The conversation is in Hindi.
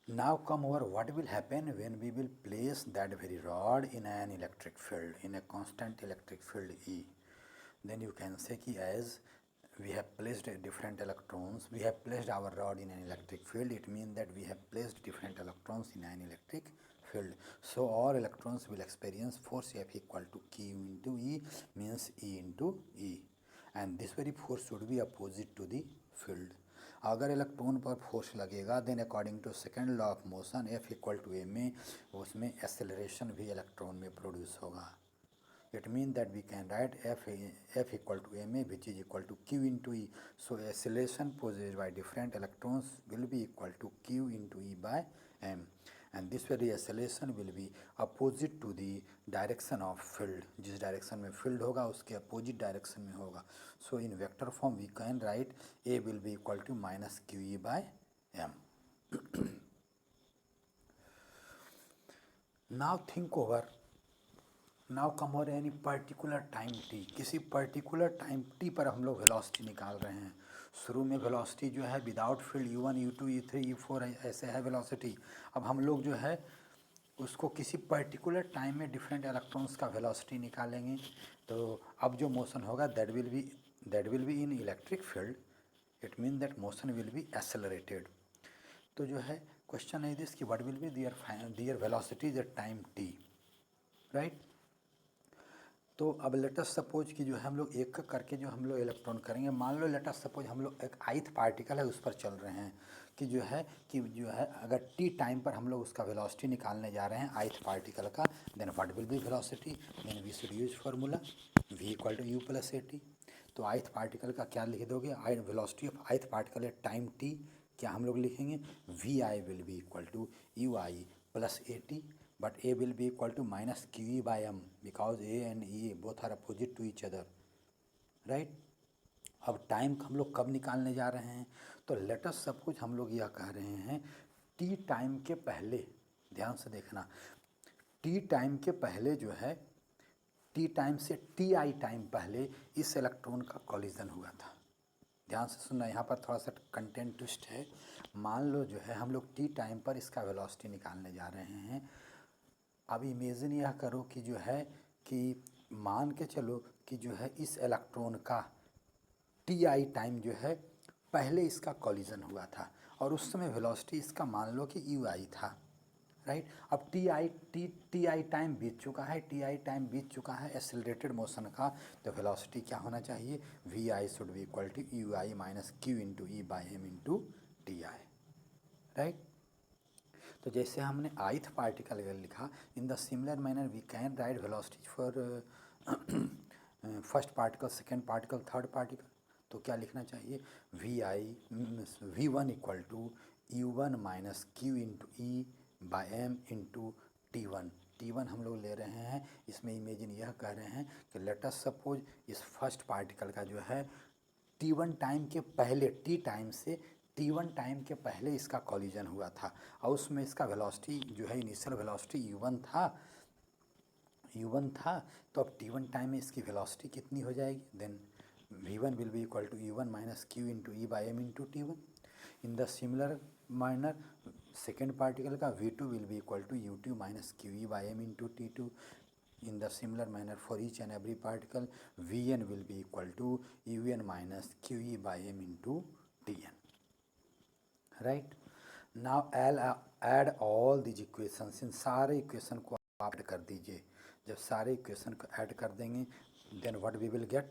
Now come over what will happen when we will place that very rod in an electric field, in a constant electric field E. Then you can say ki as we have placed different electrons, we have placed our rod in an electric field, it means that we have placed different electrons in an electric field. So all electrons will experience force F equal to Q into E, means E into E. And this very force should be opposite to the field. अगर इलेक्ट्रॉन पर फोर्स लगेगा then according to second law of motion F equal to m a, उसमें एक्सेलरेशन भी इलेक्ट्रॉन में प्रोड्यूस होगा. It means that we can write F equal to ma, which is equal to q into E. So acceleration possessed by different electrons will be equal to q into E by m, and this very acceleration will be opposite to the direction of field. जिस डायरेक्शन में फील्ड होगा उसके अपोजिट डायरेक्शन में होगा. So in vector form we can write A will be equal to minus QE by m. Now think over. Now come हो एनी पर्टिकुलर टाइम टी, किसी पर्टिकुलर टाइम टी पर हम लोग वेलोसिटी निकाल रहे हैं. शुरू में वेलोसिटी जो है without field u1 u2 u3 u4 ऐसे है वेलोसिटी. अब हम लोग जो है उसको किसी पर्टिकुलर टाइम में डिफरेंट इलेक्ट्रॉन्स का वेलोसिटी निकालेंगे. तो अब जो मोशन होगा that will be in electric field. It mean that motion will be accelerated. तो जो है क्वेश्चन है दिस कि what will B their velocity at time T, right. तो अब लेटस सपोज कि जो है हम लोग एक करके जो हम लोग इलेक्ट्रॉन करेंगे. मान लो लेटस सपोज हम लोग एक ith पार्टिकल है उस पर चल रहे हैं कि जो है अगर t टाइम पर हम लोग उसका वेलोसिटी निकालने जा रहे हैं ith पार्टिकल का, then what will be velocity, then we should use formula v equal to u plus a t. तो ith पार्टिकल का क्या लिख दोगे, velocity of ith particle at time t क्या हम लोग लिखेंगे, v i will be equal to u i plus a t. But A will be equal to minus QE by M because A and E both are opposite to each other, right. अब टाइम हम लोग कब निकालने जा रहे हैं, तो लेट अस सपोज हम लोग यह कह रहे हैं टी टाइम के पहले, ध्यान से देखना, टी टाइम के पहले जो है टी टाइम से टी आई टाइम पहले इस इलेक्ट्रॉन का कॉलिजन हुआ था. ध्यान से सुनना, यहाँ पर थोड़ा सा कंटेंट ट्विस्ट है. मान लो जो है हम लोग टी टाइम पर इसका वेलोसिटी निकालने जा रहे हैं. अब इमेजिन यह करो कि जो है कि मान के चलो कि जो है इस इलेक्ट्रॉन का टी आई टाइम जो है पहले इसका कॉलिजन हुआ था और उस समय वेलोसिटी इसका मान लो कि यू आई था, राइट. अब टी आई टाइम बीत चुका है, एक्सेलरेटेड मोशन का. तो वेलोसिटी क्या होना चाहिए, v i should be equal to u i minus q into e by m into t i, right. तो जैसे हमने ith पार्टिकल लिखा, in the similar manner we can write velocity for first particle, second particle, third particle. तो क्या लिखना चाहिए, v one equal to u one minus q into e by m into t one. T one हम लोग ले रहे हैं, इसमें इमेजिन यह कह रहे हैं कि लेट अस सपोज इस फर्स्ट पार्टिकल का जो है टी वन टाइम के पहले, टी टाइम से T1 टाइम के पहले इसका कॉलिजन हुआ था और उसमें इसका वेलोसिटी जो है इनिशियल वेलोसिटी u1 था. तो अब T1 टाइम में इसकी वेलोसिटी कितनी हो जाएगी, then v1 will be equal to u1 minus q into e by m into t one. In the similar manner second particle का v2 will be equal to u2 minus q e by m into t two. In the similar manner for each and every particle, Vn will be equal to Un minus Qe by m into Tn. Right. Now add all these equations. इन सारे इक्वेशन को आप ऐड कर दीजिए. जब सारे इक्वेशन को ऐड कर देंगे then what we will get,